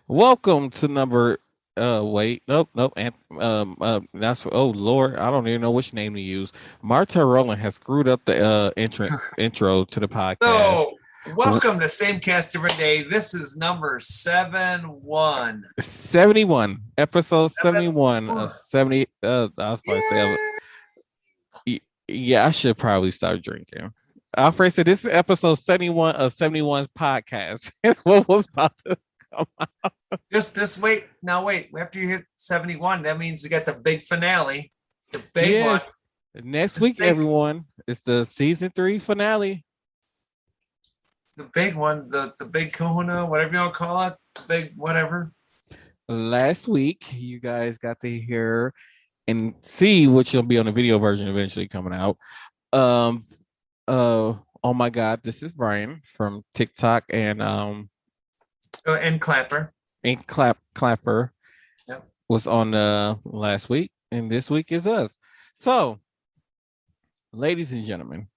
Welcome to number. Wait, nope. And that's oh Lord, I don't even know which name to use. Martel Rowland has screwed up the intro to the podcast. So, welcome to Same Cast Every Day. This is number 71. 71, episode 71 71. of 70. I was about to say, yeah, I should probably start drinking. Alfred said this is episode 71 of 71's podcast. It's what was about to come out. Just wait. Now wait. After you hit 71, that means you got the big finale. The big one. Next week, everyone. It's the season 3 finale. The big one, the big kahuna, whatever you want to call it. The big whatever. Last week, you guys got to hear and see, which will be on the video version eventually coming out. Oh my God, this is Brian from TikTok and Clapper. And Clapper. Yep. Was on last week, and this week is us. So, ladies and gentlemen,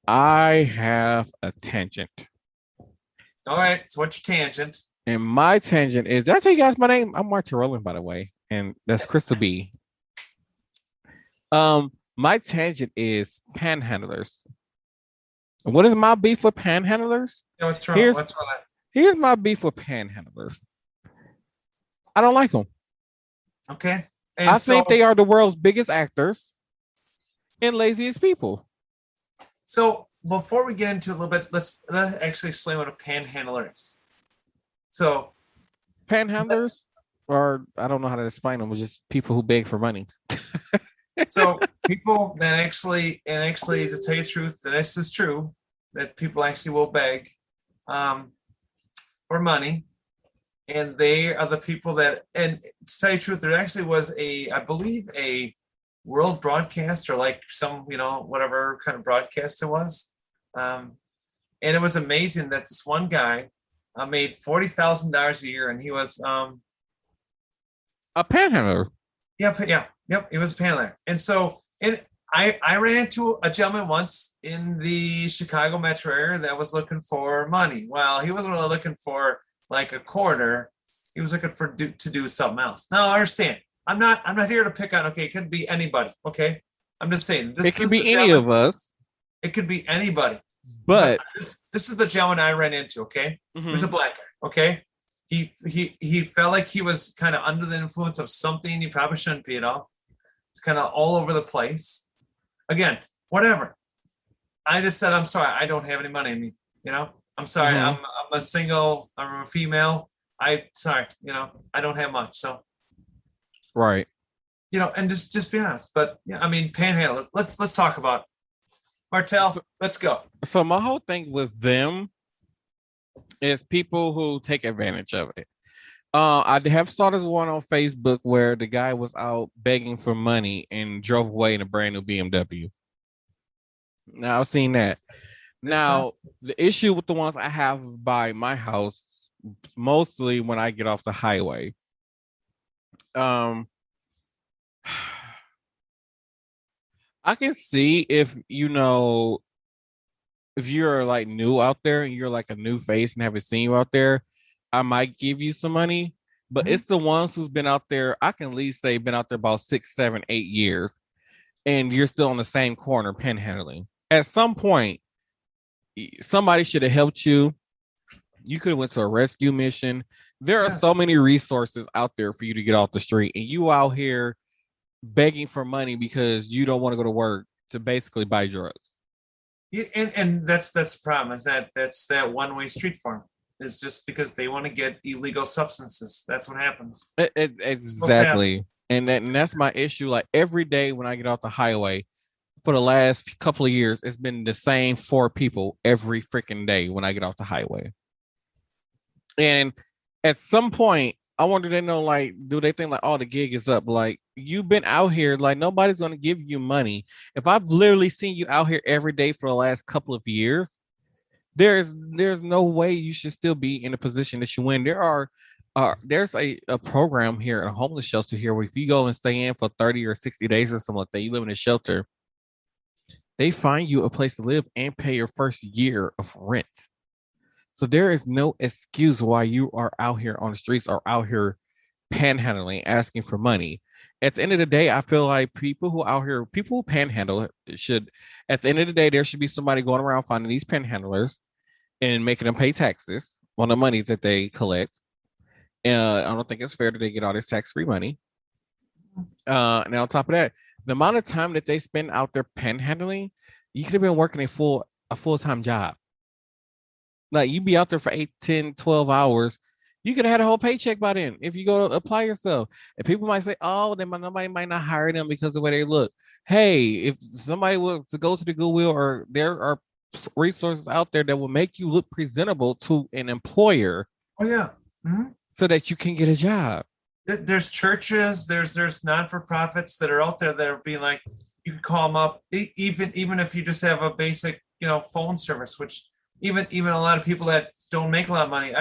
I have a tangent. All right, so what's your tangent? And my tangent is, did I tell you guys my name? I'm Martel Rowland, by the way, and that's Crystal B. My tangent is Panhandlers. What is my beef with Panhandlers? Yeah, what's wrong? What's wrong? Here's my beef with Panhandlers. I don't like them. Okay. I think they are the world's biggest actors and laziest people. So before we get into a little bit, let's actually explain what a panhandler is. So panhandlers, or I don't know how to explain them, was just people who beg for money. So people that actually, to tell you the truth, that this is true, that people actually will beg for money. And they are the people that, and to tell you the truth, there actually was I believe a world broadcaster, like some, whatever kind of broadcast it was. And it was amazing that this one guy made $40,000 a year, and he was a panhandler. Yep, he was a panhandler. And so I ran into a gentleman once in the Chicago metro area that was looking for money. Well, he wasn't really looking for like a quarter. He was looking to do something else. Now I understand. I'm not here to pick on. Okay, it could be anybody. Okay, I'm just saying it could be any of us. It could be anybody. But this is the gentleman I ran into. Okay, He was a black guy. Okay, he felt like he was kind of under the influence of something he probably shouldn't be at all. It's kind of all over the place. Again, whatever. I just said, I'm sorry, I don't have any money in me. I'm sorry, I'm a single, I'm a female. I don't have much. So, right. And just be honest. But yeah, I mean, panhandler. Let's talk about it. Martel, let's go. So my whole thing with them is people who take advantage of it. I have saw this one on Facebook where the guy was out begging for money and drove away in a brand new BMW. Now I've seen that. Now, the issue with the ones I have by my house, mostly when I get off the highway, I can see if you're like new out there and you're like a new face and haven't seen you out there, I might give you some money. But it's the ones who's been out there, I can at least say been out there about 6, 7, 8 years, and you're still on the same corner panhandling. At some point, somebody should have helped you. You could have went to a rescue mission. There are so many resources out there for you to get off the street, and you out here begging for money because you don't want to go to work to basically buy drugs. Yeah, and that's the problem, is that's that one-way street farm. Is just because they want to get illegal substances. That's what happens. Exactly. And that's my issue. Like every day when I get off the highway, for the last couple of years, it's been the same 4 people every freaking day when I get off the highway. And at some point, I wonder, do they think like, oh, the gig is up? Like, you've been out here, like nobody's going to give you money. If I've literally seen you out here every day for the last couple of years, there's no way you should still be in the position that you in. There's a program here at a homeless shelter here where if you go and stay in for 30 or 60 days or something like that, you live in a shelter, they find you a place to live and pay your first year of rent. So there is no excuse why you are out here on the streets or out here panhandling, asking for money. At the end of the day, I feel like people who out here, people who panhandle should, at the end of the day, there should be somebody going around finding these panhandlers and making them pay taxes on the money that they collect. I don't think it's fair that they get all this tax-free money. And on top of that, the amount of time that they spend out there panhandling, you could have been working a full-time job. Like you'd be out there for 8, 10, 12 hours. You could have had a whole paycheck by then if you go to apply yourself. And people might say, oh, nobody might not hire them because of the way they look. Hey, if somebody were to go to the Goodwill, or there are resources out there that will make you look presentable to an employer. Oh yeah. Mm-hmm. So that you can get a job. There's churches, there's non-for-profits that are out there that are being like, you can call them up, even if you just have a basic, phone service, which even a lot of people that don't make a lot of money,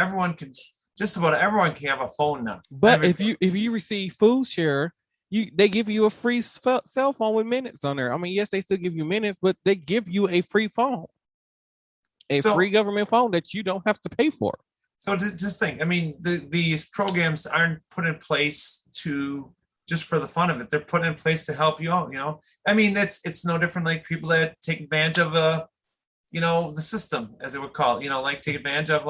just about everyone can have a phone now. But if you receive food share, they give you a free cell phone with minutes on there. I mean, yes, they still give you minutes, but they give you a free phone, free government phone that you don't have to pay for. So just think, I mean, these programs aren't put in place just for the fun of it. They're put in place to help you out, I mean, it's no different like people that take advantage of the system, as it would call it, like take advantage of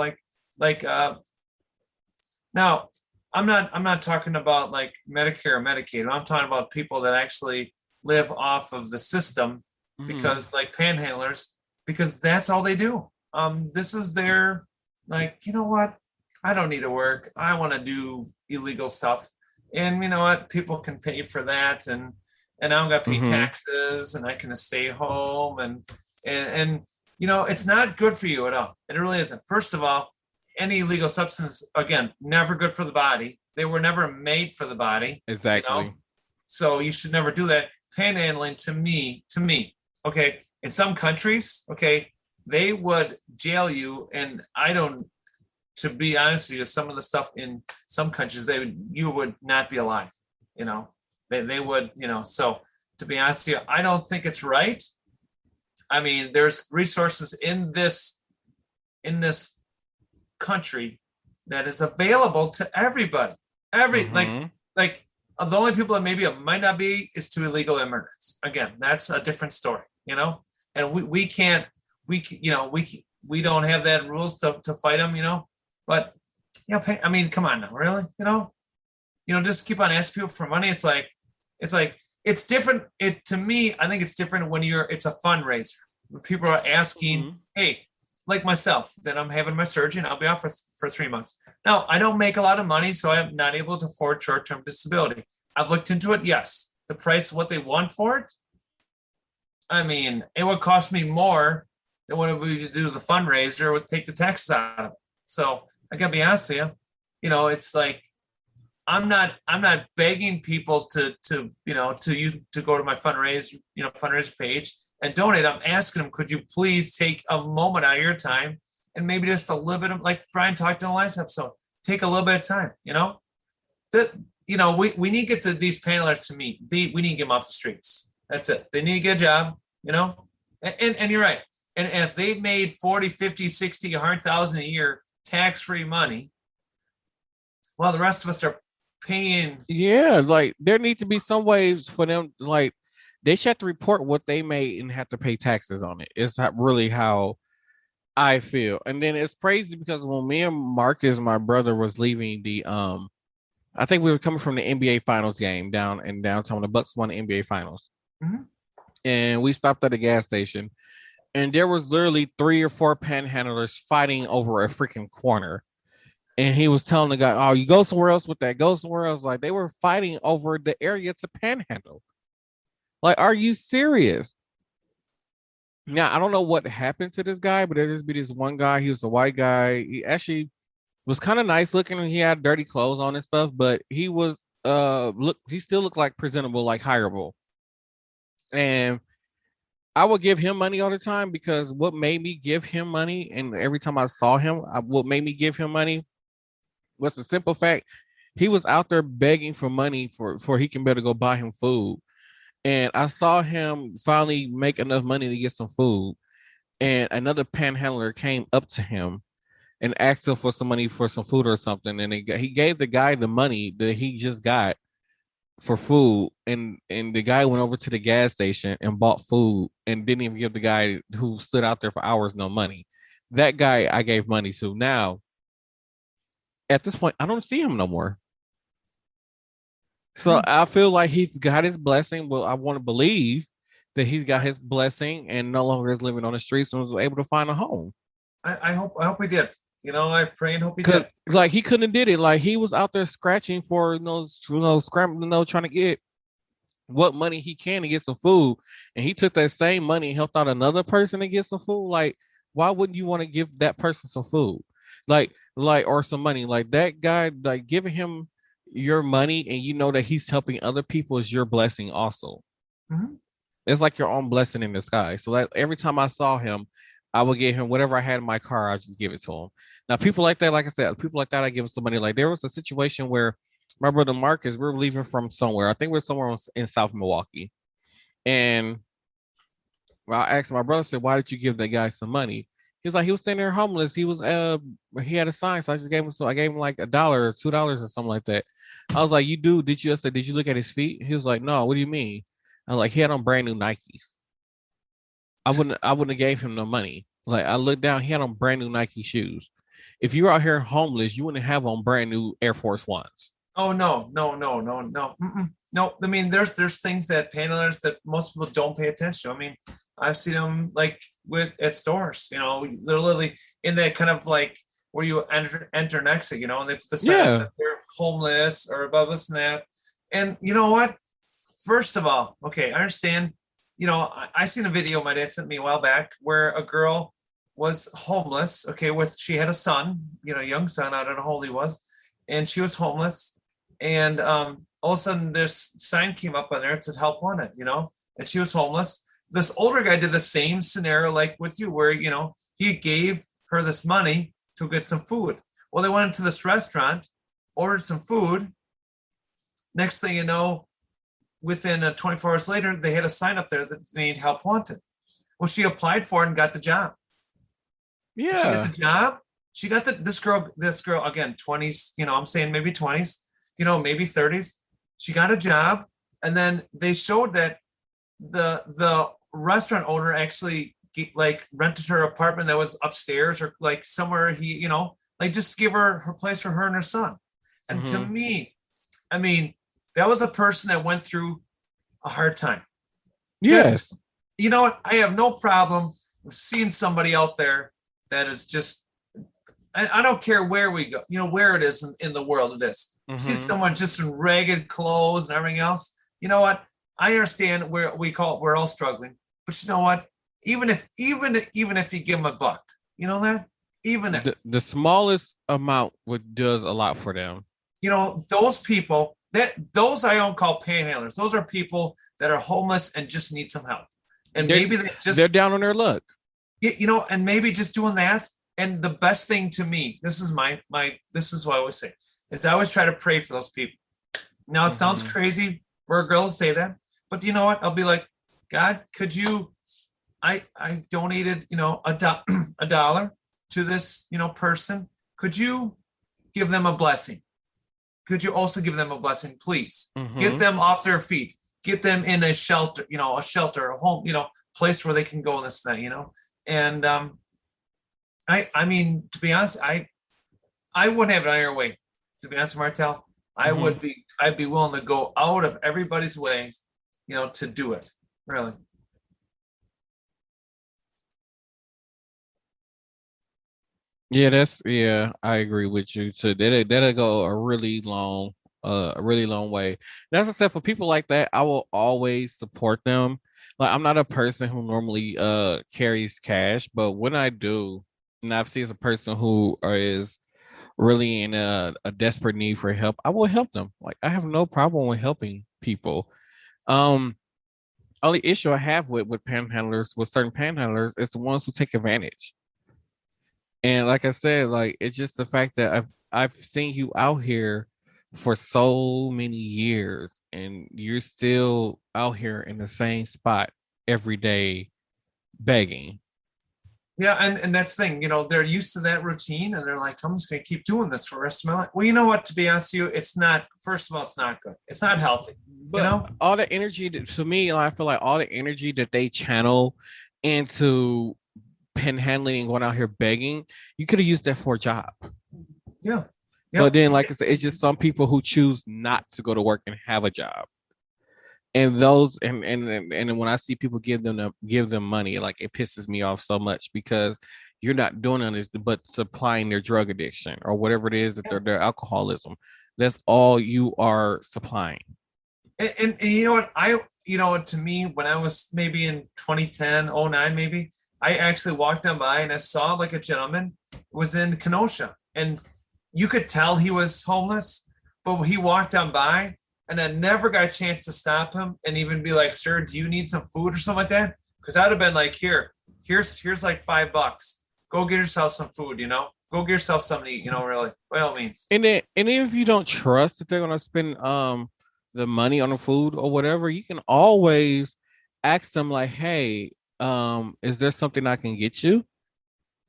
now I'm not talking about like Medicare or Medicaid. I'm talking about people that actually live off of the system because like panhandlers, because that's all they do. This is their, like, you know what? I don't need to work. I want to do illegal stuff. And you know what? People can pay for that. And I don't got to pay taxes, and I can stay home. And it's not good for you at all. It really isn't. First of all, any illegal substance, again, never good for the body. They were never made for the body. Exactly. So you should never do that. Panhandling to me, okay, in some countries, okay, they would jail you, and to be honest with you, some of the stuff in some countries, you would not be alive, they would, so to be honest with you, I don't think it's right. I mean, there's resources in this country that is available to everybody, like the only people that maybe it might not be is to illegal immigrants. Again, that's a different story, and we can't, we don't have that rules to fight them, but I mean, come on now, really, just keep on asking people for money. It's like it's different. To me, I think it's different when it's a fundraiser. When people are asking, hey, like myself, that I'm having my surgery and I'll be off for 3 months. Now, I don't make a lot of money, so I'm not able to afford short-term disability. I've looked into it. Yes, the price of what they want for it, I mean, it would cost me more than what it would be to do the fundraiser, would take the taxes out of it. So I gotta be honest with you, it's like I'm not begging people to go to my fundraiser page and donate. I'm asking them, could you please take a moment out of your time and maybe just a little bit of, like Brian talked in the last episode, take a little bit of time, we need to get these panelists to meet. We need to get them off the streets. That's it. They need to get a job, and you're right. And if they made 40, 50, 60, 100,000 a year tax-free money, well, the rest of us are paying. Yeah, like there need to be some ways for them, like they should have to report what they made and have to pay taxes on it. It's not really how I feel. And then it's crazy because when me and Marcus, my brother, was leaving I think we were coming from the NBA Finals game down in downtown. The Bucks won the NBA Finals. And we stopped at a gas station, and there was literally 3 or 4 panhandlers fighting over a freaking corner. And he was telling the guy, oh, you go somewhere else with that, go somewhere else. Like they were fighting over the area to panhandle. Like, are you serious? Now, I don't know what happened to this guy, but there just be this one guy. He was a white guy. He actually was kind of nice looking, and he had dirty clothes on and stuff, but he was he still looked like presentable, like hireable. And I would give him money all the time, because what made me give him money, and every time I saw him, what made me give him money was the simple fact he was out there begging for money for he can better go buy him food. And I saw him finally make enough money to get some food. And another panhandler came up to him and asked him for some money for some food or something, and he gave the guy the money that he just got for food, and the guy went over to the gas station and bought food and didn't even give the guy who stood out there for hours no money. That guy I gave money to. Now, at this point, I don't see him no more. So I feel like he's got his blessing. Well, I want to believe that he's got his blessing and no longer is living on the streets and was able to find a home. I hope he did. I pray and hope he did. Like he couldn't have did it. Like he was out there scratching for scrambling, trying to get what money he can to get some food, and he took that same money and helped out another person to get some food. Like, why wouldn't you want to give that person some food, like or some money? Like that guy, like giving him your money and you know that he's helping other people is your blessing also. Mm-hmm. It's like your own blessing in disguise. So that every time I saw him, I would give him whatever I had in my car. I just give it to him. Now, people like that, like I said, people like that, I give them some money. Like there was a situation where my brother Marcus, we're leaving from somewhere. I think we're somewhere in South Milwaukee. And I asked my brother, said, why did you give that guy some money? He was like, he was standing there homeless. He had a sign. So I just gave him, I gave him like $1 or $2 or something like that. I was like, did you look at his feet? He was like, no, what do you mean? I was like, he had on brand new Nikes. I wouldn't have gave him no money. Like I looked down, he had on brand new Nike shoes. If you were out here homeless, you wouldn't have on brand new Air Force Ones. Oh no. No. I mean, there's things that panhandlers that most people don't pay attention to. I mean, I've seen them like at stores, literally in that kind of like where you enter an exit, and they put the sign up that they're homeless or above this and that. And you know what? First of all, okay, I understand. I seen a video my dad sent me a while back where a girl was homeless. Okay, she had a son, young son. I don't know how old he was, and she was homeless. And all of a sudden, this sign came up on there. It said "Help Wanted," and she was homeless. This older guy did the same scenario like with you, where he gave her this money to get some food. Well, they went into this restaurant, ordered some food. Next thing you know, within 24 hours later, they had a sign up there that they need help wanted. Well, she applied for it and got the job. Yeah. She got the job. She got this girl, again, 20s, I'm saying maybe 20s, maybe 30s. She got a job. And then they showed that the restaurant owner actually rented her apartment that was upstairs or like somewhere just give her place for her and her son. And to me, I mean, that was a person that went through a hard time. Yes. You know what? I have no problem with seeing somebody out there that is just, I don't care where we go, where it is in the world it is. See someone just in ragged clothes and everything else. You know what? I understand where we're all struggling, but you know what? Even if you give them $1, even if the smallest amount does a lot for them. Those people, those I don't call panhandlers. Those are people that are homeless and just need some help. And maybe they're down on their luck. And maybe just doing that. And the best thing to me, this is this is what I always say, is I always try to pray for those people. Now it sounds crazy for a girl to say that, but you know what? I'll be like, God, could you? I donated, $1 to this, person. Could you give them a blessing? Could you also give them a blessing, please? Get them off their feet. Get them in a shelter, a home, place where they can go and this and that, And I mean, to be honest, I wouldn't have it either way. To be honest, Martel, I'd be willing to go out of everybody's way, to do it. Really. Yeah, I agree with you. So that'll go a really long way. And as I said, for people like that, I will always support them. Like I'm not a person who normally carries cash, but when I do, and I've seen a person who is really in a desperate need for help, I will help them. Like I have no problem with helping people. Only issue I have with certain panhandlers, is the ones who take advantage. And like I said, like it's just the fact that I've seen you out here for so many years and you're still out here in the same spot every day begging. Yeah, and that's the thing, they're used to that routine and they're like, I'm just gonna keep doing this for the rest of my life. Well, you know what, to be honest with you, it's not, first of all, it's not good. It's not healthy, you But know? all the energy to me, I feel like all the energy that they channel into panhandling and going out here begging, you could have used that for a job. Yeah. But Yep. then, like I said, it's just some people who choose not to go to work and have a job. And those and when I see people give them money, like it pisses me off so much because you're not doing anything but supplying their drug addiction or whatever it is that Yeah. their alcoholism. That's all you are supplying. And you know what, to me, when I was maybe in 2010, 09, maybe, I actually walked down by and I saw like a gentleman was in Kenosha, and you could tell he was homeless, but he walked down by and I never got a chance to stop him and even be like, sir, do you need some food or something like that? Because I'd have been like, here's like $5. Go get yourself some food, go get yourself something to eat, really, by all means. And if you don't trust that they're gonna spend the money on the food or whatever, you can always ask them like, hey, is there something I can get you?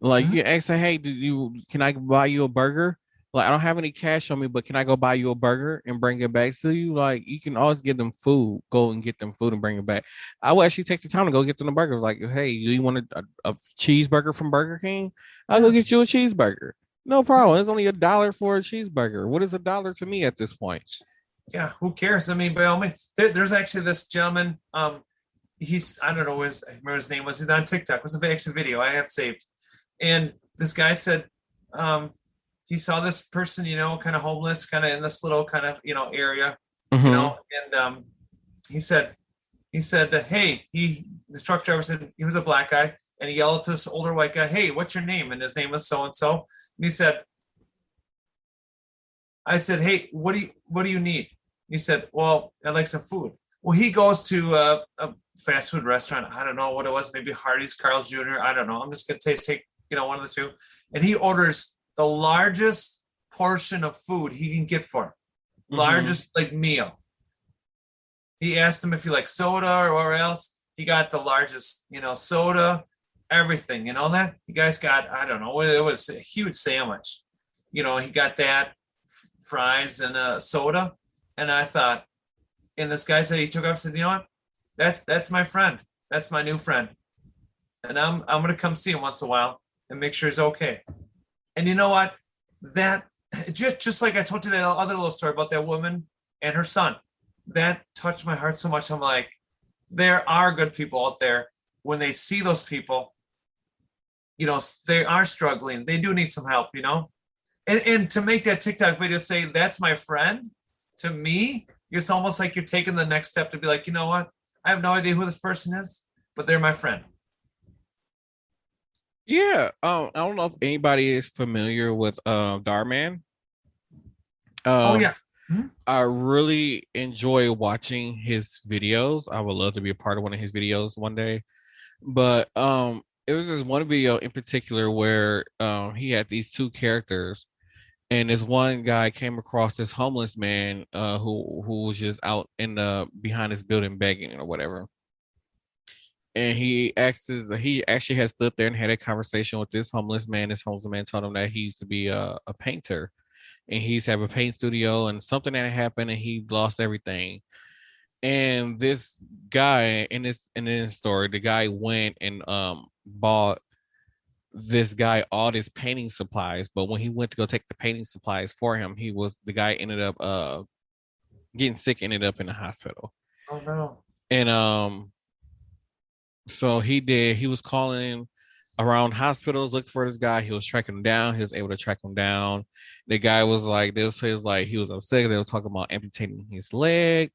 Like Mhm. you ask her, hey, can I buy you a burger? Like I don't have any cash on me, but can I go buy you a burger and bring it back to you? Like you can always give them food, go and get them food and bring it back. I will actually take the time to go get them a burger. Like, hey, do you want a cheeseburger from Burger King? I'll go Yeah. get you a cheeseburger. No Yeah. problem. It's only $1 for a cheeseburger. What is $1 to me at this point? Yeah, who cares? I mean, by all means, there's actually this gentleman. He's, I don't know I remember his name was. He's on TikTok. It was a actual video I have saved, and this guy said, um, he saw this person, kind of homeless, kind of in this little kind of area, Mm-hmm. and he said, hey, the truck driver said he was a black guy, and he yelled to this older white guy, hey, what's your name? And his name was so and so, and he said, I said, hey, what do you need? He said, well, I'd like some food. Well, he goes to a fast food restaurant. I don't know what it was, maybe Hardee's, Carl's Jr. I don't know. I'm just gonna take one of the two. And he orders the largest portion of food he can get for him. Mm-hmm. Largest like meal. He asked him if he liked soda or whatever else. He got the largest, soda, everything, that. You guys got, I don't know, it was a huge sandwich. He got that, fries and a soda. And I thought, and this guy said, he took off and said, you know what? That's my friend. That's my new friend. And I'm gonna come see him once in a while and make sure he's okay. And you know what? That just like I told you that other little story about that woman and her son, that touched my heart so much. I'm like, there are good people out there. When they see those people, they are struggling. They do need some help. And to make that TikTok video say that's my friend, to me, it's almost like you're taking the next step to be like, you know what? I have no idea who this person is, but they're my friend. Yeah. I don't know if anybody is familiar with Darman. Oh Um, yes. Mhm. I really enjoy watching his videos. I would love to be a part of one of his videos one day. But it was this one video in particular where he had these two characters, and this one guy came across this homeless man who was just out in the behind his building begging or whatever. And he actually had stood there and had a conversation with this homeless man. This homeless man told him that he used to be a painter and he's have a paint studio and something that happened and he lost everything. And this guy in this story, the guy went and bought this guy all his painting supplies. But when he went to go take the painting supplies for him, the guy ended up getting sick, ended up in the hospital. Oh no. And so he was calling around hospitals looking for this guy. He was tracking him down. He was able to track him down. The guy was like, he was upset. They were talking about amputating his leg.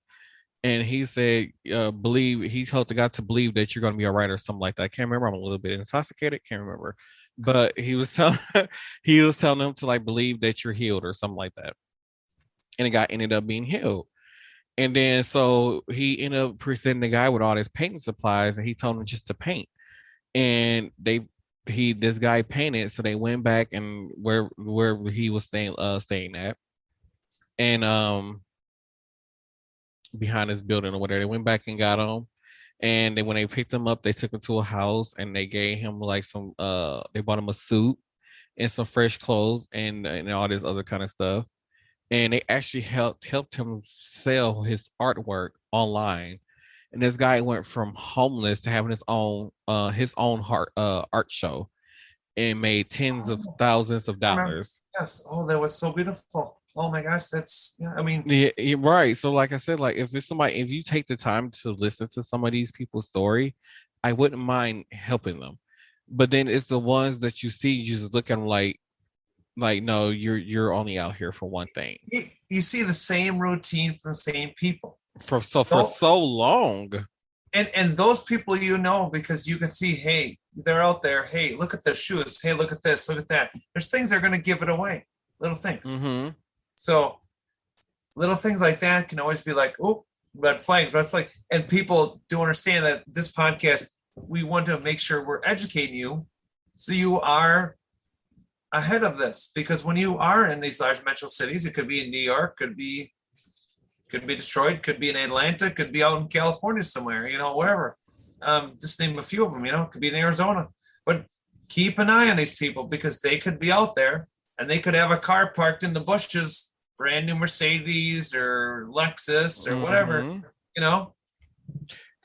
And he said, he told the guy to believe that you're going to be all right or something like that. I can't remember. I'm a little bit intoxicated. Can't remember. But he was telling he was telling him to like believe that you're healed or something like that. And the guy ended up being healed. And then so he ended up presenting the guy with all his painting supplies and he told him just to paint. And this guy painted, so they went back and where he was staying at. And behind his building or whatever. They went back and got him. And then when they picked him up, they took him to a house and they gave him like some they bought him a suit and some fresh clothes and all this other kind of stuff. And they actually helped him sell his artwork online. And this guy went from homeless to having his own art show and made tens of thousands of dollars. Yes. Oh, that was so beautiful. Oh my gosh, that's yeah. I mean, yeah, right. So, like I said, like if you take the time to listen to some of these people's story, I wouldn't mind helping them. But then it's the ones that you see, you just look at them like no, you're only out here for one thing. You see the same routine from the same people For so long. And those people, because you can see, hey, they're out there. Hey, look at their shoes. Hey, look at this. Look at that. There's things they're going to give it away. Little things. Mm-hmm. So little things like that can always be like, oh, red flag. And people do understand that this podcast, we want to make sure we're educating you so you are ahead of this. Because when you are in these large metro cities, it could be in New York, could be Detroit, could be in Atlanta, could be out in California somewhere, wherever. Just name a few of them, could be in Arizona. But keep an eye on these people because they could be out there and they could have a car parked in the bushes, brand new Mercedes or Lexus or whatever, and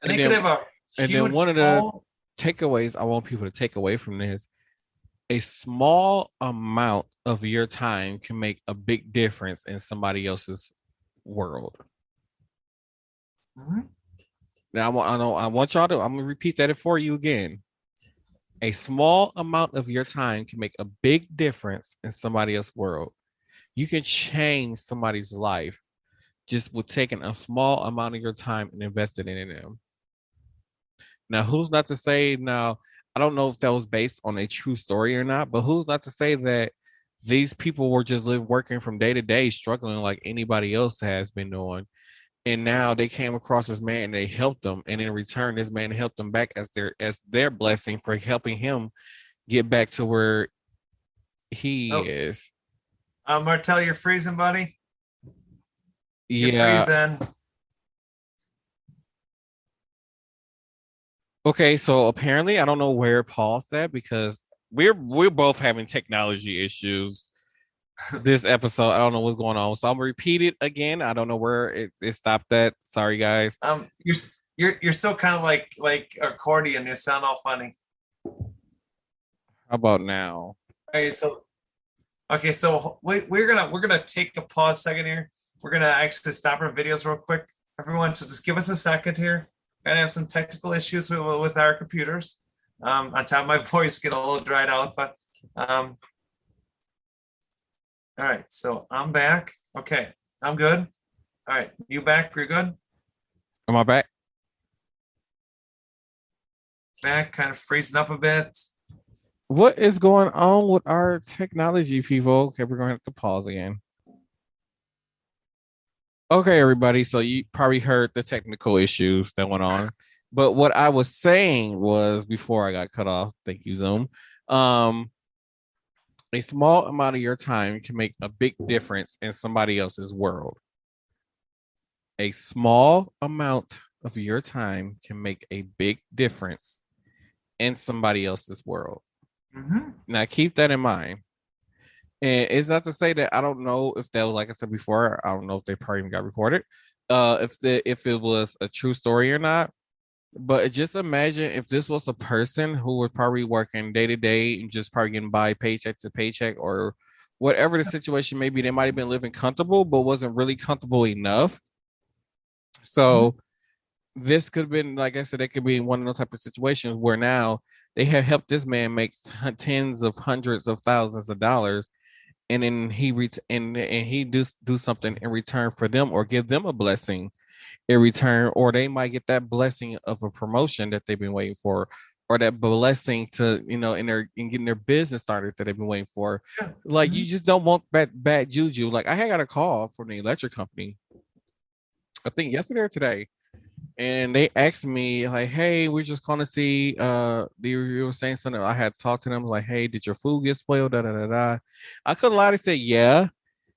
they could have a huge. And then one of the takeaways I want people to take away from this: a small amount of your time can make a big difference in somebody else's world. Mm-hmm. Now I want y'all to. I'm gonna repeat that for you again. A small amount of your time can make a big difference in somebody else's world. You can change somebody's life just with taking a small amount of your time and investing in them. Now, who's not to say now? I don't know if that was based on a true story or not, but who's not to say that these people were just working from day to day, struggling like anybody else has been doing. And now they came across this man and they helped them. And in return, this man helped them back as their blessing for helping him get back to where he is. Martel, you're freezing, buddy. You're freezing. Okay, so apparently I don't know where Paul's at because we're both having technology issues this episode. I don't know what's going on, so I'm gonna repeat it again. I don't know where it stopped at. Sorry, guys. You're still kind of like accordion. You sound all funny. How about now? All right, so we're gonna take a pause second here. We're gonna actually stop our videos real quick, everyone. So just give us a second here. Gonna have some technical issues with our computers. On top of my voice get a little dried out, but all right, so I'm back. Okay, I'm good. All right, you back? You're good? Am I back? Back, kind of freezing up a bit. What is going on with our technology, people? Okay, we're going to have to pause again. Okay, everybody. So you probably heard the technical issues that went on. But what I was saying was before I got cut off, thank you, Zoom. A small amount of your time can make a big difference in somebody else's world. A small amount of your time can make a big difference in somebody else's world. Mm-hmm. Now, keep that in mind. And it's not to say that I don't know if that was, like I said before, I don't know if they probably even got recorded, if it was a true story or not. But just imagine if this was a person who was probably working day to day and just probably getting by paycheck to paycheck or whatever the situation may be. They might have been living comfortable, but wasn't really comfortable enough. So this could have been, like I said, it could be one of those type of situations where now they have helped this man make tens of hundreds of thousands of dollars. And then he do something in return for them or give them a blessing in return, or they might get that blessing of a promotion that they've been waiting for, or that blessing to, in getting their business started that they've been waiting for. Like, you just don't want bad juju. Like, I got a call from the electric company, I think yesterday or today, and they asked me like, hey, we're just calling to see, you were saying something. I had talked to them like, hey, did your food get spoiled? I could lie to say yeah,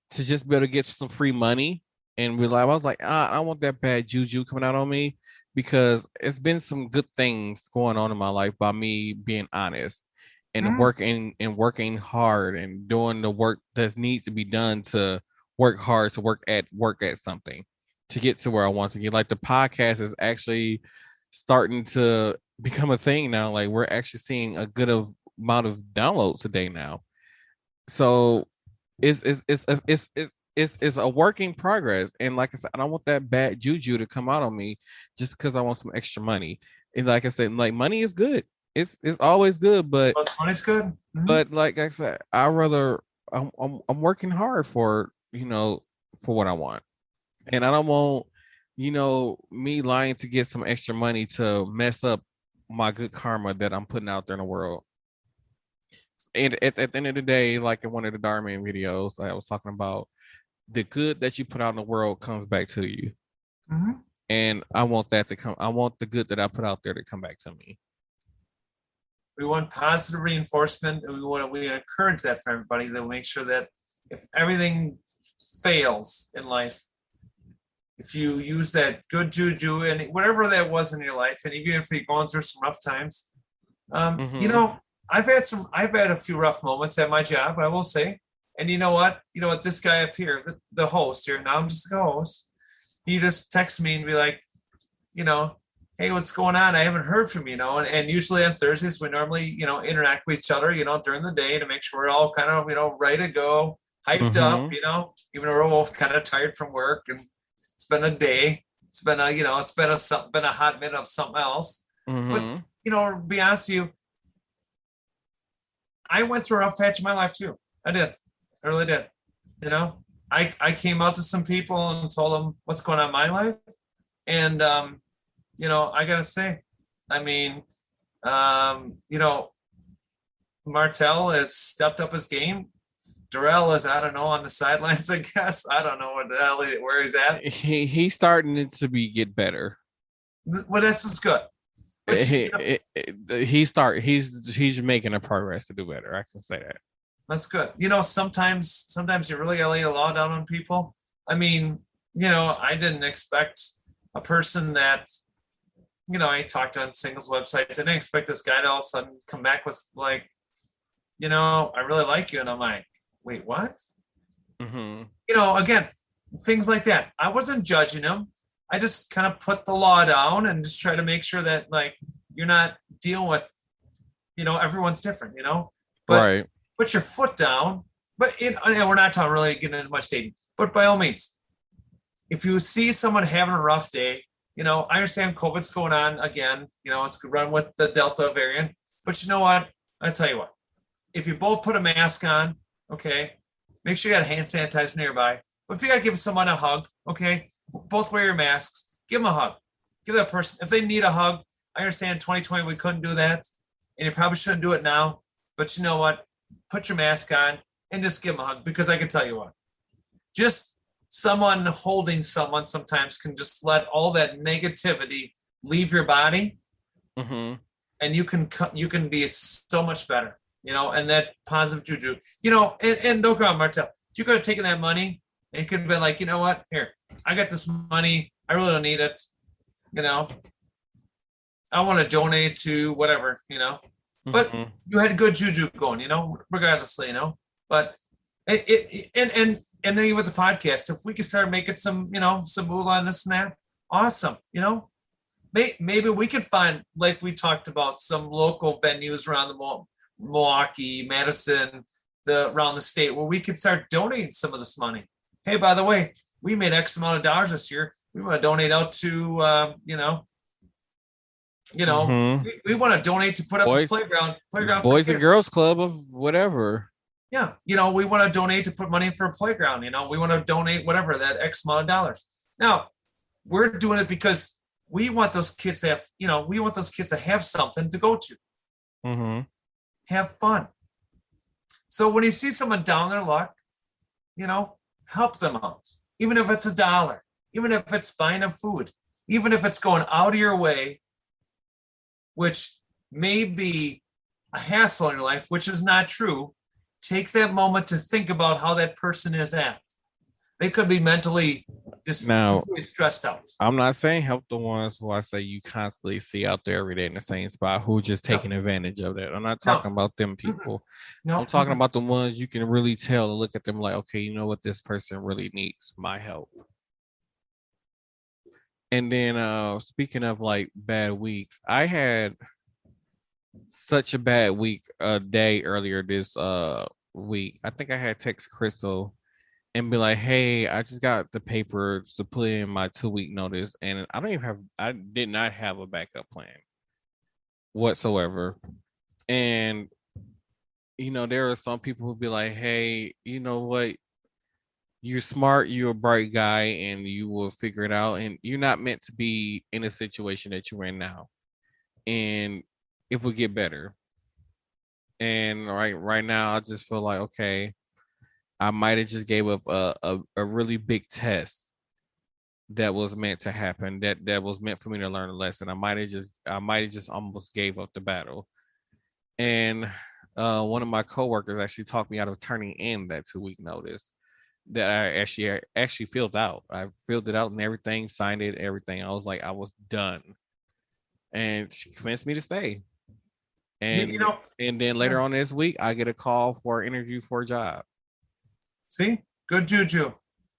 to just be able to get some free money and I was like, I don't want that bad juju coming out on me. because it's been some good things going on in my life by me being honest and Mhm. working hard and doing the work that needs to be done to work hard to work at something to get to where I want to get. Like the podcast is actually starting to become a thing now. Like we're actually seeing a good amount of downloads today now. So it's a work in progress. And like I said, I don't want that bad juju to come out on me just because I want some extra money. And like I said, like money is good. It's always good, Well, money's good. Mhm. but like I said, I rather I'm working hard for for what I want, and I don't want me lying to get some extra money to mess up my good karma that I'm putting out there in the world. And at the end of the day, like in one of the Darman videos, I was talking about the good that you put out in the world comes back to you, Mhm. and I want that to come. I want the good that I put out there to come back to me. We want positive reinforcement, and we encourage that for everybody. That we make sure that if everything fails in life, if you use that good juju and whatever that was in your life, and even if you're going through some rough times, Mm-hmm. I've had a few rough moments at my job, I will say. And you know what, this guy up here, the host here, now I'm just the host. He just texts me and be like, you know, hey, what's going on? I haven't heard from you, and usually on Thursdays we normally, interact with each other, during the day to make sure we're all kind of, ready to go, hyped up, Mm-hmm. even though we're both kind of tired from work and it's been a day. It's been been a hot minute of something else. But Mm-hmm. to be honest with you, I went through a rough patch in my life too. I did. I really did. You know, I came out to some people and told them what's going on in my life. And, I got to say, I mean, Martel has stepped up his game. Darrell is, I don't know, on the sidelines, I guess. I don't know what the hell where he's at. He's starting it to get better. Well, this is good. But He's making a progress to do better. I can say that. that's good. Sometimes you really gotta lay a law down on people. I mean, I didn't expect a person that, I talked on singles websites. I didn't expect this guy to all of a sudden come back with like, I really like you. And I'm like, wait, what? Mm-hmm. Again, things like that. I wasn't judging him. I just kind of put the law down and just try to make sure that like you're not dealing with, everyone's different, but Right. put your foot down. But and we're not talking really getting into much dating, but by all means, if you see someone having a rough day, I understand COVID's going on again. It's run with the Delta variant, but you know what? I tell you what, if you both put a mask on, okay, make sure you got hand sanitizer nearby. But if you got to give someone a hug, okay, both wear your masks, give them a hug. Give that person, if they need a hug, I understand 2020 we couldn't do that, and you probably shouldn't do it now. But you know what? Put your mask on and just give them a hug, because I can tell you what, just someone holding someone sometimes can just let all that negativity leave your body, Mm-hmm. and you can be so much better, and that positive juju, and don't go on, Martel. You could have taken that money and you could have been like, you know what, here, I got this money, I really don't need it, I want to donate to whatever, but Mm-hmm. you had good juju going, regardlessly, but and then with the podcast, if we could start making some moolah on this and that, awesome, maybe we could find, like we talked about, some local venues around the Milwaukee, Madison, around the state, where we could start donating some of this money. Hey, by the way, we made X amount of dollars this year. We want to donate out to, Mm-hmm. we want to donate to put up a Boys, playground for boys and kids. girls club of whatever. Yeah, we want to donate to put money for a playground. We want to donate whatever, that X amount of dollars. Now, we're doing it because we want those kids to have something to go to, Mm-hmm. have fun. So when you see someone down their luck, help them out. Even if it's $1, even if it's buying them food, even if it's going out of your way, which may be a hassle in your life, which is not true. Take that moment to think about how that person is at. They could be mentally just now completely stressed out. I'm not saying help the ones who I say you constantly see out there every day in the same spot who are just taking advantage of that. I'm not talking about them people. No, I'm talking about the ones you can really tell and look at them like, okay, you know what, this person really needs my help. And then speaking of like bad weeks, I had such a bad week a day earlier this week. I think I had text Crystal and be like, hey, I just got the paper to put in my 2-week notice, and I did not have a backup plan whatsoever. And there are some people who be like, hey, you know what? You're smart, you're a bright guy, and you will figure it out. And you're not meant to be in a situation that you're in now. And it will get better. And right now, I just feel like, okay, I might have just gave up a really big test that was meant to happen, that was meant for me to learn a lesson. I might have just almost gave up the battle. And one of my coworkers actually talked me out of turning in that 2-week notice that I actually filled out. I filled it out and everything, signed it, everything. I was like, I was done. And she convinced me to stay. And and then later on this week, I get a call for an interview for a job. See, good juju.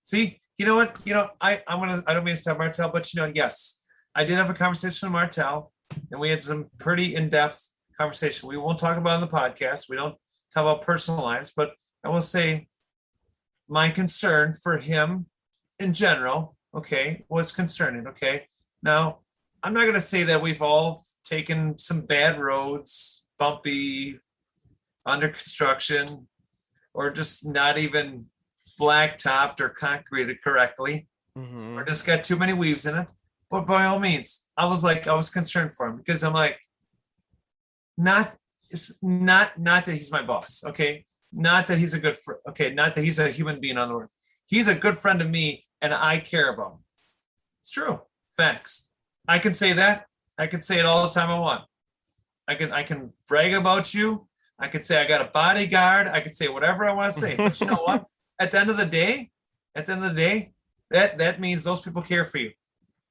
See, you know what? I don't mean to stop Martel, but yes, I did have a conversation with Martel, and we had some pretty in-depth conversation. We won't talk about it on the podcast. We don't talk about personal lives, but I will say my concern for him in general, okay, was concerning. Okay, now I'm not going to say that we've all taken some bad roads, bumpy, under construction, or just not even blacktopped or concreted correctly, or just got too many weaves in it. But by all means, I was concerned for him because I'm like, it's not that he's my boss, okay? Not that he's a good friend, okay? Not that he's a human being on earth. He's a good friend to me, and I care about him. It's true, facts. I can say that. I can say it all the time I want. I can brag about you. I could say I got a bodyguard. I could say whatever I want to say. But you know what? At the end of the day, that means those people care for you.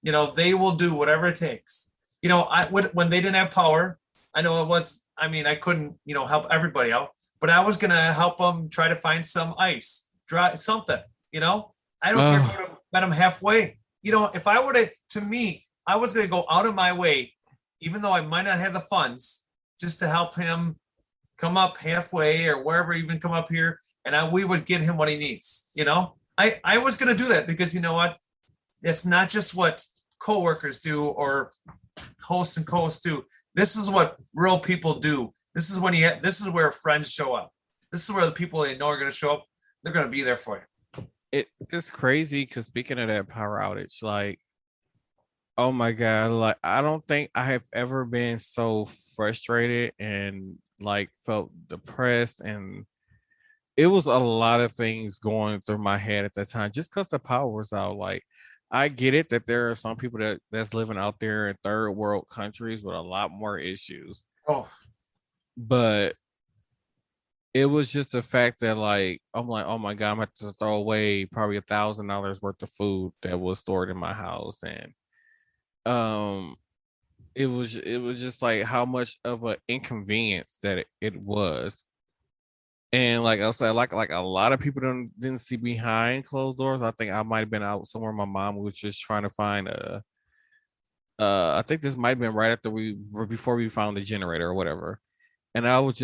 They will do whatever it takes. When they didn't have power, I know it was. I mean, I couldn't, help everybody out, but I was gonna help them try to find some ice, dry something. I don't care if I would have met them halfway. If I were to me, I was gonna go out of my way, even though I might not have the funds, just to help him come up halfway or wherever, even come up here, and we would get him what he needs. I was going to do that because you know what? It's not just what coworkers do or hosts and co-hosts do. This is what real people do. This is this is where friends show up. This is where the people they know are going to show up. They're going to be there for you. It's crazy because speaking of that power outage, like, oh my God, like I don't think I have ever been so frustrated and like felt depressed, and it was a lot of things going through my head at that time just because the power was out. Like, I get it that there are some people that's living out there in third world countries with a lot more issues. But it was just the fact that like I'm like, oh my God, I'm gonna have to throw away probably $1,000 worth of food that was stored in my house. And it was just like how much of an inconvenience that it was. And like I said, like a lot of people didn't see behind closed doors. I think I might have been out somewhere. My mom was just trying to find I think this might have been right after before we found the generator or whatever. And I was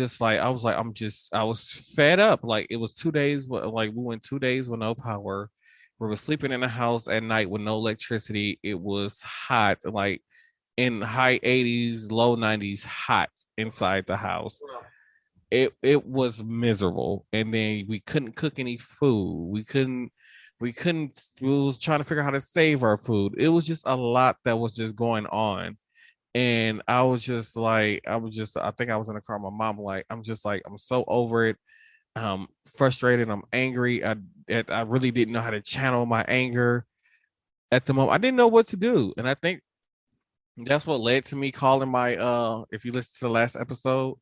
fed up. Like it was 2 days, like we went 2 days with no power. We were sleeping in the house at night with no electricity. It was hot, like in high 80s, low 90s, hot inside the house. It was miserable. And then we couldn't cook any food. We was trying to figure out how to save our food. It was just a lot that was just going on. And I think I was in the car with my mom, like, I'm so over it. Frustrated. I'm angry. I really didn't know how to channel my anger at the moment. I didn't know what to do. And I think that's what led to me calling my, if you listen to the last episode,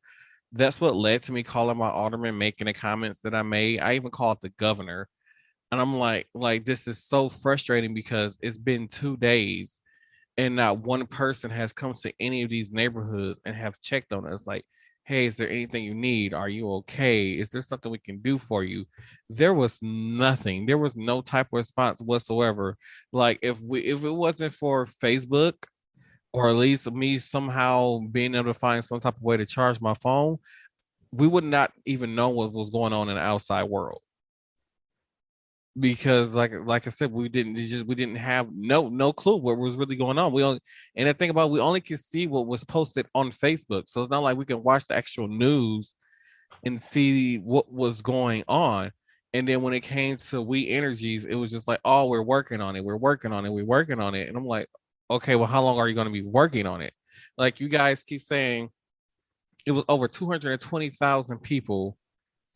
that's what led to me calling my alderman, making the comments that I made. I even called the governor. And I'm like this is so frustrating because it's been 2 days and not one person has come to any of these neighborhoods and have checked on us. Like, hey, is there anything you need? Are you okay? Is there something we can do for you? There was nothing. There was no type of response whatsoever. Like if it wasn't for Facebook or at least me somehow being able to find some type of way to charge my phone, we would not even know what was going on in the outside world. Because like I said, we didn't have no clue what was really going on. We only and the thing about we only could see what was posted on Facebook. So it's not like we can watch the actual news and see what was going on. And then when it came to We Energies, it was just like, oh, we're working on it, we're working on it, we're working on it. And I'm like, okay, well, how long are you going to be working on it? Like you guys keep saying it was over 220,000 people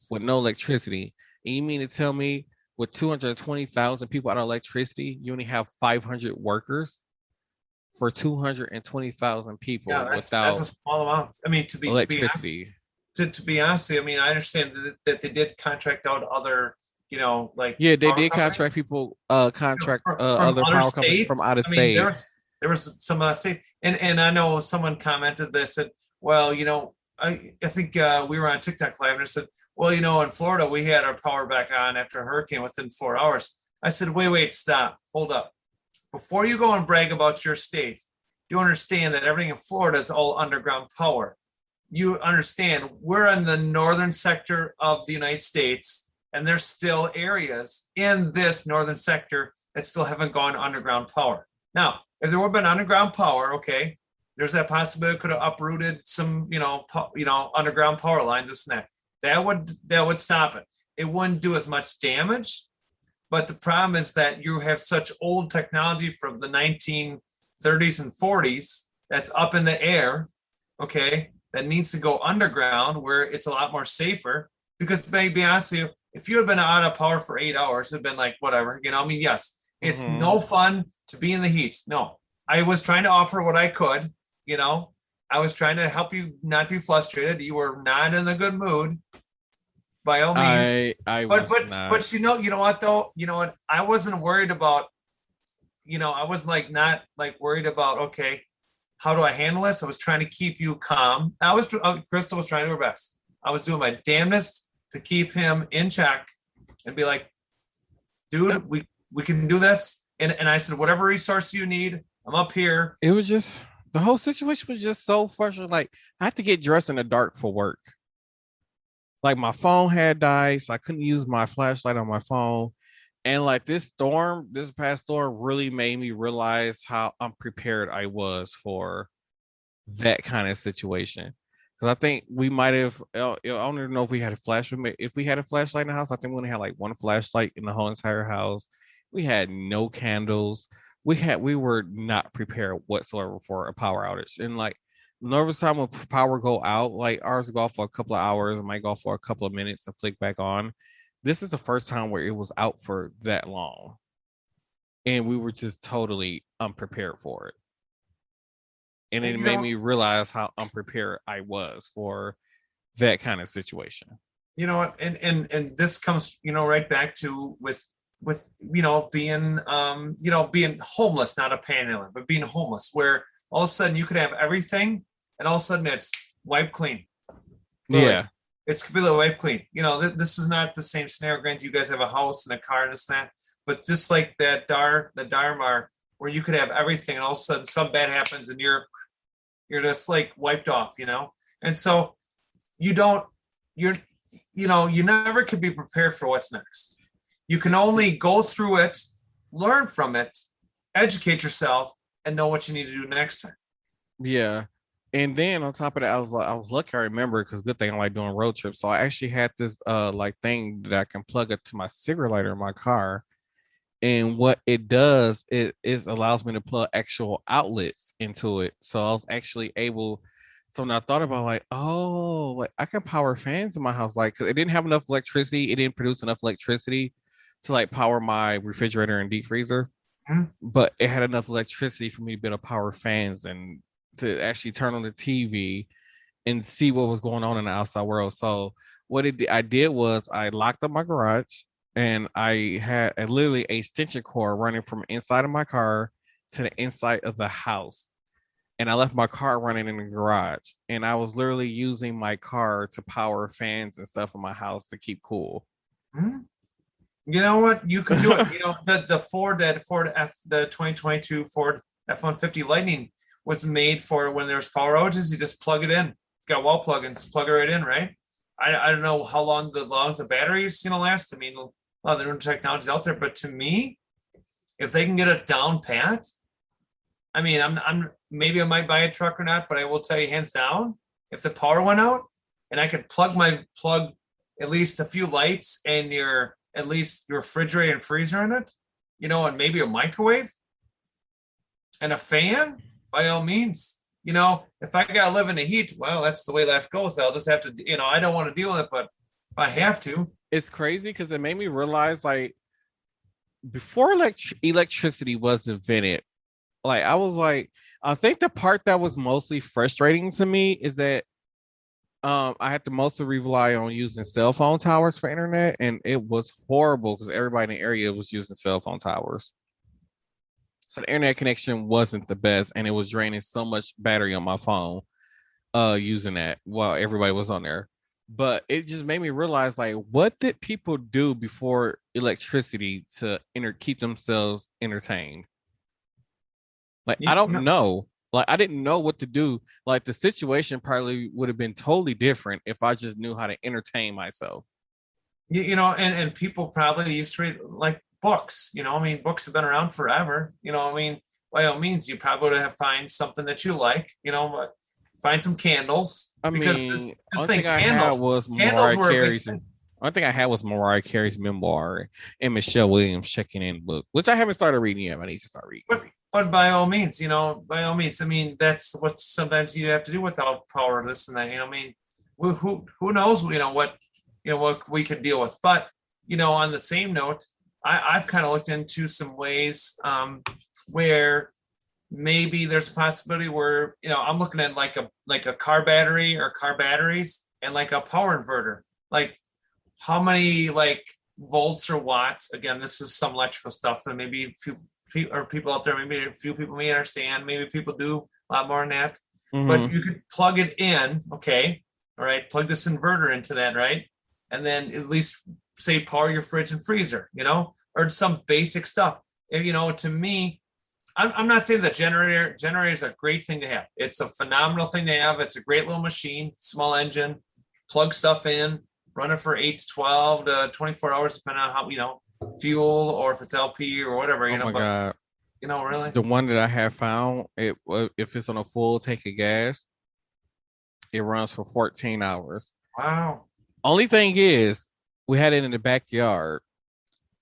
with no electricity. And you mean to tell me with 220,000 people out of electricity, you only have 500 workers for 220,000 people Yeah, that's without a small amount. I mean, electricity? To be honest, I mean, I understand that they did contract out other, like Yeah, they power did contract companies people, contract from other other power companies from states. out of I mean, state. there was some state, and I know someone commented that said, well, I think we were on TikTok live and I said, well, in Florida we had our power back on after a hurricane within 4 hours. I said, wait, stop, hold up, before you go and brag about your state, you understand that everything in Florida is all underground power. You understand we're in the northern sector of the United States, and there's still areas in this northern sector that still haven't gone underground power. Now, if there would have been underground power, okay, there's that possibility it could have uprooted some, underground power lines, this and that. That would stop it. It wouldn't do as much damage, but the problem is that you have such old technology from the 1930s and 40s that's up in the air, okay, that needs to go underground where it's a lot more safer. Because, to be honest with you, if you had been out of power for 8 hours, it'd been like, whatever, yes, it's no fun to be in the heat. No, I was trying to offer what I could, I was trying to help you not be frustrated. You were not in a good mood, by all means. I but was not. but you know what though? You know what? I wasn't worried about. I was not worried about. Okay, how do I handle this? I was trying to keep you calm. Crystal was trying to do her best. I was doing my damnedest to keep him in check and be like, dude, we can do this. And I said, whatever resource you need, I'm up here. It was just the whole situation was just so frustrating. Like I had to get dressed in the dark for work. Like my phone had died, so I couldn't use my flashlight on my phone. And like this past storm really made me realize how unprepared I was for that kind of situation. Because I think we might have, I don't even know if we had a flashlight. If we had a flashlight in the house, I think we only had like one flashlight in the whole entire house. We had no candles. We were not prepared whatsoever for a power outage. And like nervous time when power go out, like ours go off for a couple of hours, it might go for a couple of minutes and flick back on. This is the first time where it was out for that long. And we were just totally unprepared for it. And it made me realize how unprepared I was for that kind of situation. You know what? And this comes, right back to with being being homeless, not a panhandler, but being homeless, where all of a sudden you could have everything and all of a sudden it's wiped clean. Literally. Yeah. It's completely wiped clean. This is not the same scenario. Granted, you guys have a house and a car and this and that, but just like the Dharma, where you could have everything and all of a sudden something bad happens and you're just like wiped off, And so you never could be prepared for what's next. You can only go through it, learn from it, educate yourself, and know what you need to do next time. Yeah. And then on top of that, I was lucky I remember, because good thing I like doing road trips. So I actually had this like thing that I can plug it to my cigarette lighter in my car. And what it does is it allows me to plug actual outlets into it. So I was actually able. So when I thought about like, oh, like I can power fans in my house, like, cause it didn't have enough electricity. It didn't produce enough electricity to like power my refrigerator and deep freezer, but it had enough electricity for me to be able to power fans and to actually turn on the TV and see what was going on in the outside world. So what I did was I locked up my garage. and I had literally a extension cord running from inside of my car to the inside of the house. And I left my car running in the garage. And I was literally using my car to power fans and stuff in my house to keep cool. Hmm? You know what? You can do it. You know, the the 2022 Ford F-150 Lightning was made for when there's power outages. You just plug it in. It's got wall plugins. Plug it right in, right? I don't know how long the battery is gonna last. I mean, a lot of the new technologies out there, but to me, if they can get it down pat, I mean, I'm maybe I might buy a truck or not, but I will tell you hands down, if the power went out and I could plug at least a few lights and your at least your refrigerator and freezer in it, you know, and maybe a microwave and a fan, by all means. You know, if I gotta live in the heat, well, that's the way life goes. I'll just have to, you know, I don't want to deal with it, but if I have to. It's crazy because it made me realize, like, before electricity was invented, like I was like, I think the part that was mostly frustrating to me is that I had to mostly rely on using cell phone towers for internet, and it was horrible because everybody in the area was using cell phone towers. So the internet connection wasn't the best, and it was draining so much battery on my phone using that while everybody was on there. But it just made me realize, like, what did people do before electricity to keep themselves entertained? Like, I don't know. Like, I didn't know what to do. Like, the situation probably would have been totally different if I just knew how to entertain myself. You know, and people probably used to read like books. You know, I mean, books have been around forever. You know, I mean, by all means, you probably would have find something that you like. You know, but find some candles. I Because mean, just only think thing I had candles. was Candles Mariah were a big Carey's. thing. Only thing I had was Mariah Carey's memoir and Michelle Williams checking in book, which I haven't started reading yet. I need to start reading. But by all means, you know, by all means, I mean that's what sometimes you have to do without power, this and that. You know, I mean, who knows? You know what we could deal with. But you know, on the same note, I've kind of looked into some ways where maybe there's a possibility where you know I'm looking at like a car battery or car batteries and like a power inverter. Like how many like volts or watts? Again, this is some electrical stuff that maybe a few people out there, maybe a few people may understand, maybe people do a lot more than that. But you could plug it in, okay, all right, plug this inverter into that, right, and then at least say power your fridge and freezer, you know, or some basic stuff. And, you know, to me, I'm not saying the generator is a great thing to have. It's a phenomenal thing to have. It's a great little machine, small engine, plug stuff in, run it for 8 to 12 to 24 hours, depending on how, you know, fuel or if it's LP or whatever, you Oh know. my god! You know, really, The one that I have found, if it's on a full tank of gas, it runs for 14 hours. wow. Only thing is, we had it in the backyard,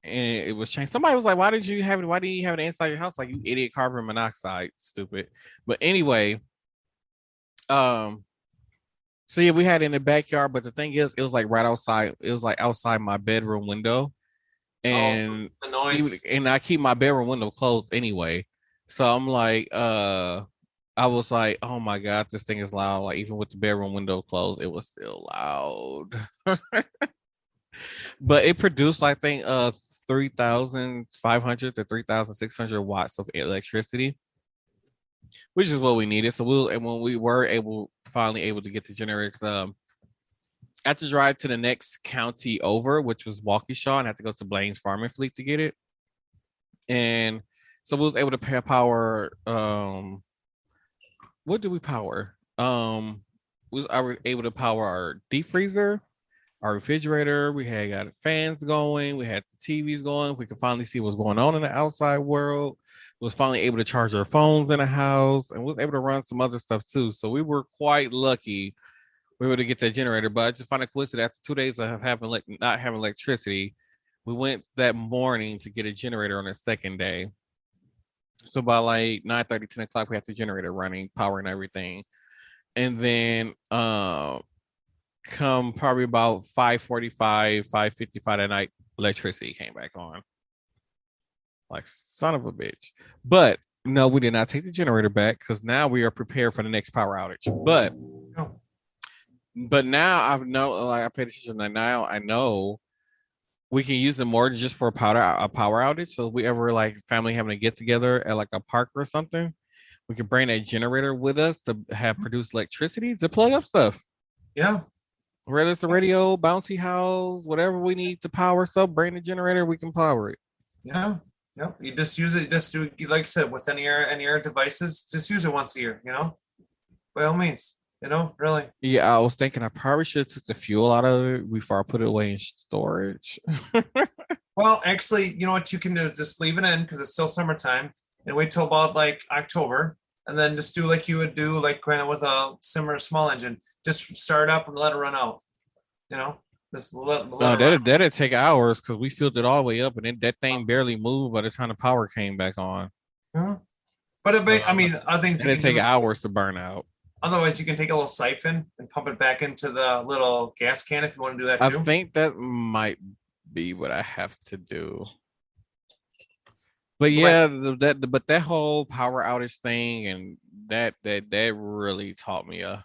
and it was changed. Somebody was like, "Why did you have it? Why didn't you have it inside your house? Like, you idiot, carbon monoxide, stupid." But anyway, um, so yeah, we had it in the backyard. But the thing is, it was like right outside. It was like outside my bedroom window, Oh, and the noise. and I keep my bedroom window closed anyway. So I'm like, I was like, oh my god, this thing is loud. Like even with the bedroom window closed, it was still loud. But it produced, I think, 3,500 to 3,600 watts of electricity, which is what we needed. So and when we were finally able to get the generators, I had to drive to the next county over, which was Waukesha, and I had to go to Blaine's Farming Fleet to get it. And so we was able to power. What did we power? We was able to power our deep freezer, our refrigerator. We had got fans going. We had the TVs going. We could finally see what's going on in the outside world. We was finally able to charge our phones in the house, and we was able to run some other stuff too. So we were quite lucky we were able to get that generator. But I just found it coincident after 2 days of not having electricity, we went that morning to get a generator on the second day. So by like 9:30, 10 o'clock, we had the generator running, power and everything. And then come probably about 5:45, 5:55 that night, electricity came back on. Like son of a bitch. But no, we did not take the generator back because now we are prepared for the next power outage. But now I've know, like I paid attention. Now I know we can use them more just for a power outage. So if we ever like family having a get together at like a park or something, we can bring a generator with us to have produce electricity to plug up stuff. Yeah. Whether it's the radio, bouncy house, whatever we need to power stuff, bring the generator, we can power it. Yeah. Yep. You just use it. Just do like I said with any air devices. Just use it once a year. By all means. Really. Yeah, I was thinking I probably should took the fuel out of it before I put it away in storage. Well, actually, you know what you can do is just leave it in because it's still summertime and wait till about like October and then just do like you would do like kind of with a similar small engine. Just start up and let it run out. Just let it No, run. that'd take hours because we filled it all the way up and then that thing barely moved by the time the power came back on. But I mean, other things it'd take hours to burn out. Otherwise, you can take a little siphon and pump it back into the little gas can if you want to do that too. I think that might be what I have to do. But yeah, that whole power outage thing and that really taught me a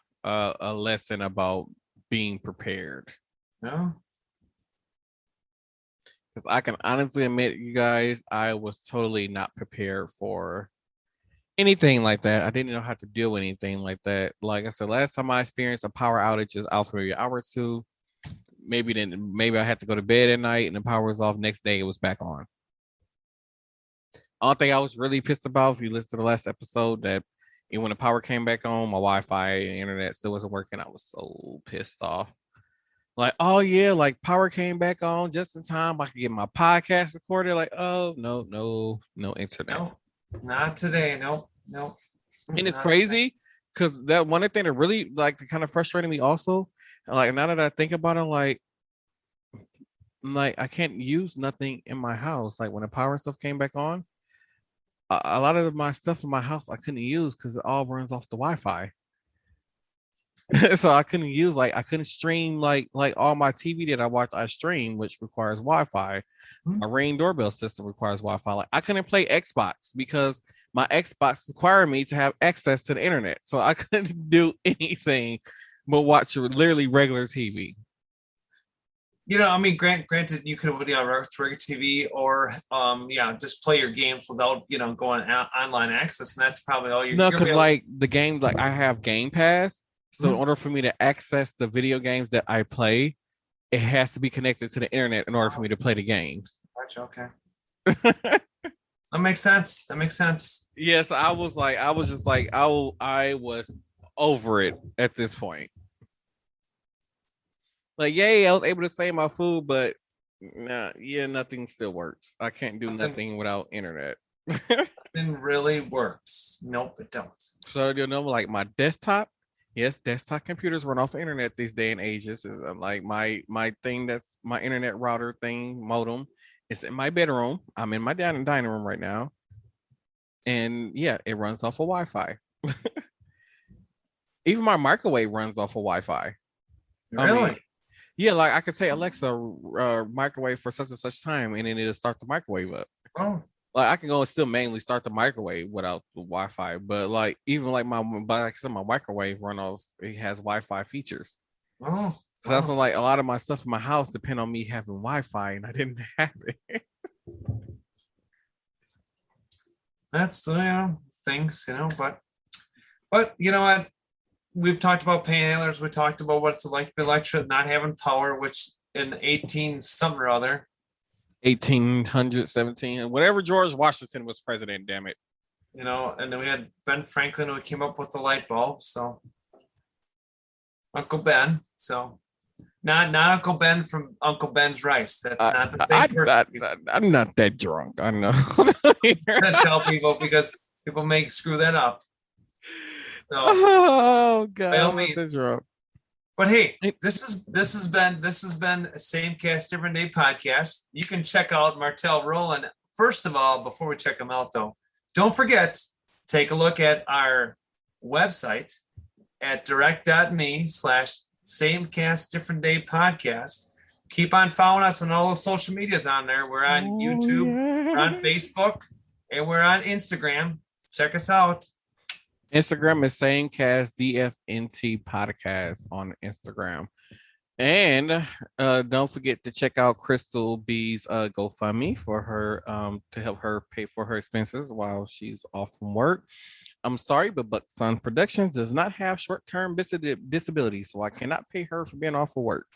lesson about being prepared. Yeah. Because I can honestly admit, you guys, I was totally not prepared for anything like that. I didn't know how to deal with anything like that. Like I said, last time I experienced a power outage is out for maybe an hour or two. Maybe I had to go to bed at night and the power was off. Next day it was back on. Only thing I was really pissed about, if you listen to the last episode, that when the power came back on, my Wi-Fi and internet still wasn't working. I was so pissed off. Like, oh yeah, like power came back on just in time. I could get my podcast recorded. Like, oh no internet. No, not today. No. And it's crazy because that one thing that really like kind of frustrated me also. Like now that I think about it, like I can't use nothing in my house. Like when the power stuff came back on, a lot of my stuff in my house I couldn't use because it all runs off the Wi-Fi. So I couldn't use I couldn't stream like all my TV that I watch I stream, which requires Wi-Fi. My Ring doorbell system requires Wi-Fi. Like I couldn't play Xbox because my Xbox required me to have access to the internet. So I couldn't do anything but watch literally regular TV. I mean, granted, you could have regular TV or just play your games without going online access, and that's probably all you. No, because like the games, like I have Game Pass, so in order for me to access the video games that I play, it has to be connected to the internet in order for me to play the games. Gotcha. Okay. That makes sense. Yes, I was just like, I was over it at this point. Like, yay, I was able to save my food, but nothing still works. I can't do nothing without internet. Nothing really works. Nope, it don't. So like my desktop. Yes, desktop computers run off the internet these day and ages. Is like my thing that's my internet router thing modem. It's in my bedroom. I'm in my dining room right now, and yeah, it runs off of Wi-Fi. Even my microwave runs off of Wi-Fi. Really? Yeah, like I could say Alexa, microwave for such and such time, and then it'll start the microwave up. Oh. Like I can go and still manually start the microwave without the Wi-Fi, but like even like my microwave run off, it has Wi-Fi features. Oh. So that's like a lot of my stuff in my house depend on me having Wi-Fi, and I didn't have it. That's things, but you know what? We've talked about Panhandlers. We talked about what it's like to be electric, not having power, which in 18 something or other. 1817, whatever George Washington was president, damn it. And then we had Ben Franklin who came up with the light bulb. So Uncle Ben. So not Uncle Ben from Uncle Ben's Rice. That's not the same person. I'm not that drunk. I know. I tell people because people may screw that up. So, oh God, I'm not that drunk. But hey, this has been a Same Cast Different Day podcast. You can check out Martel Rowland. First of all, before we check him out though, don't forget, take a look at our website at direct.me/Same Cast Different Day podcast. Keep on following us on all the social medias on there. We're on YouTube, we're on Facebook, and we're on Instagram. Check us out. Instagram is Samecast DFNT podcast on Instagram. And don't forget to check out Crystal B's GoFundMe for her to help her pay for her expenses while she's off from work. I'm sorry, but Buck Sun Productions does not have short-term disability, so I cannot pay her for being off of work.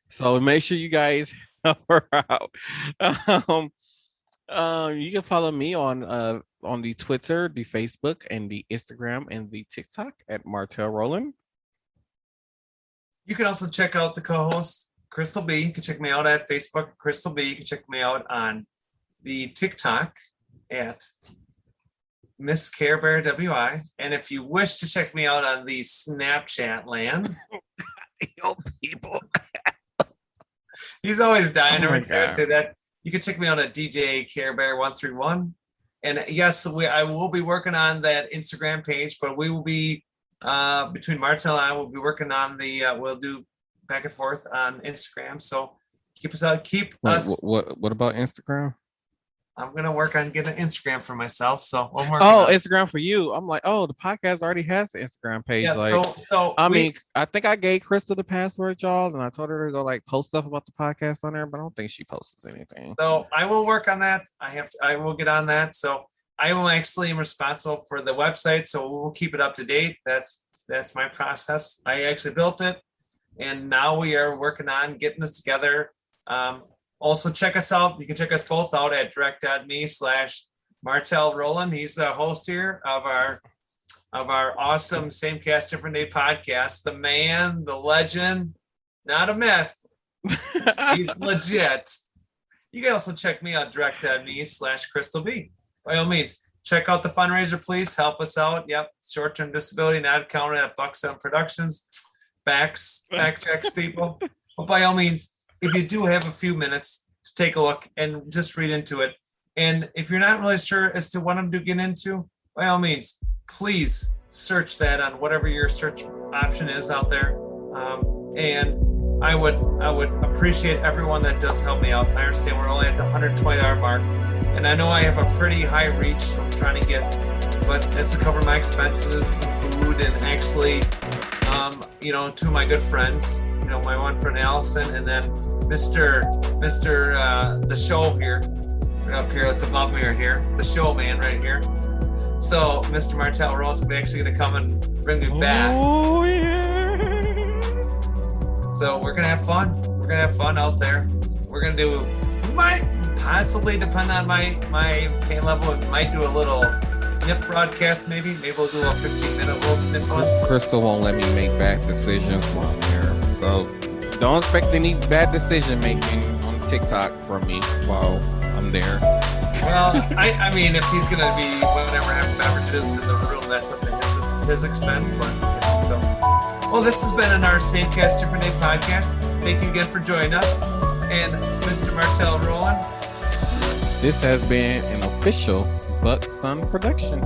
So make sure you guys help her out. You can follow me on the Twitter, the Facebook, and the Instagram and the TikTok at Martel Rowland. You can also check out the co-host, Crystal B. You can check me out at Facebook, Crystal B. You can check me out on the TikTok at Miss Care Bear WI. And if you wish to check me out on the Snapchat land, yo, people. He's always dying to say that. You can check me out at DJ Care Bear 131. And yes, I will be working on that Instagram page, but we will be between Martel and I will be working on we'll do back and forth on Instagram. So keep us out. What about Instagram? I'm gonna work on getting an Instagram for myself. So Instagram for you. I'm like, the podcast already has the Instagram page. Yeah, I think I gave Crystal the password, y'all, and I told her to go post stuff about the podcast on there, but I don't think she posts anything. So I will work on that. I will get on that. So I will actually am responsible for the website, so we'll keep it up to date. That's my process. I actually built it, and now we are working on getting this together. Also, check us out. You can check us both out at direct.me/Martel Rowland. He's the host here of our awesome Same Cast Different Day podcast. The man, the legend, not a myth. He's legit. You can also check me out direct.me/Crystal B. By all means, check out the fundraiser, please. Help us out. Yep. Short-term disability not counted at Buck Sun Productions. Fact checks, people. But by all means, if you do have a few minutes to take a look and just read into it, and if you're not really sure as to what I'm to get into, by all means, please search that on whatever your search option is out there. And I would appreciate everyone that does help me out. I understand we're only at the $120 mark, and I know I have a pretty high reach, so I'm trying to get, but that's to cover my expenses, food, and actually, two of my good friends, my one friend Allison, and then Mr. the show here, right up here, that's above me right here, the show man right here. So Mr. Martel Rowland's actually going to come and bring me back. Oh yeah. So we're going to have fun. We're going to have fun out there. We're going to might possibly, depend on my pain level, we might do a little snip broadcast maybe. Maybe we'll do a 15-minute little snip one. Crystal won't let me make bad decisions while I'm here. So don't expect any bad decision making on TikTok from me while I'm there. Well, I mean, if he's going to be whatever beverages in the room, that's up to his expense. But so, well, this has been our Same Cast Different Day podcast. Thank you again for joining us. And Mr. Martel Rowland. This has been an official Buck Sun production.